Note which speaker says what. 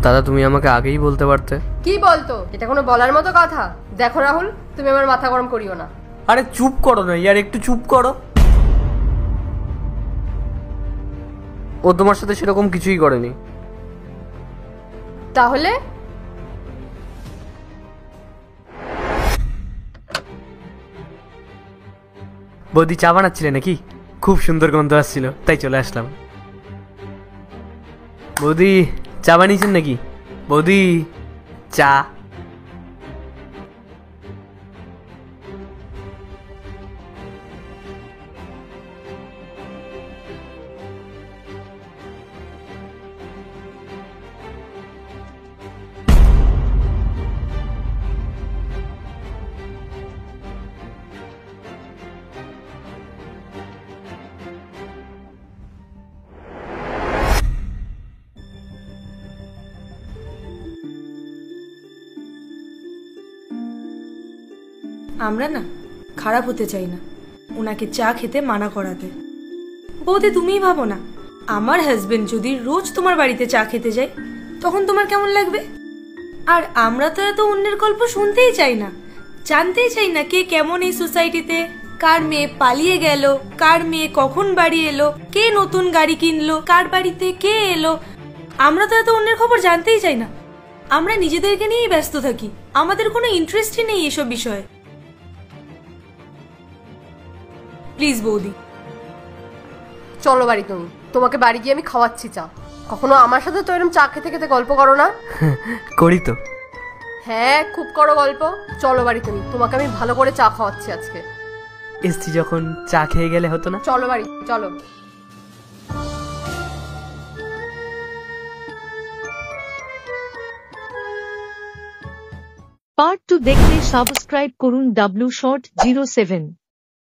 Speaker 1: দাদা তুমি আমাকে আগেই বলতে পারতে।
Speaker 2: কি বলতো? এটা কোনো বলার মতো কথা? দেখো রাহুল, তুমি আমার মাথা গরম করিও না।
Speaker 1: আরে চুপ করো না ইয়ার, একটু চুপ করো। ও তোমার সাথে সেরকম কিছুই করেনি।
Speaker 2: তাহলে
Speaker 1: বৌদি চা বানাচ্ছিলে নাকি? খুব সুন্দর গন্ধ আসছিল, তাই চলে আসলাম। বৌদি চা বানিয়েছেন নাকি? বৌদি চা।
Speaker 3: আমরা না খারাপ হতে চাই না ওনাকে চা খেতে মানা করাতে। বৌদি তুমিই ভাবো না, আমার হাজবেন্ড যদি রোজ তোমার বাড়িতে চা খেতে যায় তখন তোমার কেমন লাগবে? আর আমরা তো এত অন্যের গল্প শুনতেই চাই না, জানতেই চাই না কে কেমন এই সোসাইটিতে, কার মেয়ে পালিয়ে গেল, কার মেয়ে কখন বাড়ি এলো, কে নতুন গাড়ি কিনলো, কার বাড়িতে কে এলো। আমরা তো এত অন্যের খবর জানতেই চাই না, আমরা নিজেদেরকে নিয়েই ব্যস্ত থাকি, আমাদের কোনো ইন্টারেস্টই নেই এসব বিষয়ে। প্লিজ বৌদি
Speaker 2: চলো বাড়ি, তুমি তোমাকে বাড়ি গিয়ে আমি খাওয়াচ্ছি চা। কখনো আমার সাথে তো এরকম চা খেতে খেতে গল্প করো না।
Speaker 1: করি তো।
Speaker 2: হ্যাঁ খুব করো গল্প। চলো বাড়ি, তুমি তোমাকে আমি ভালো করে চা খাওয়াচ্ছি আজকে।
Speaker 1: এসছি যখন চা খেয়ে গেলে হতো না?
Speaker 2: চলো বাড়ি চলো।
Speaker 4: পার্ট 2 দেখতে সাবস্ক্রাইব করুন W Short 07।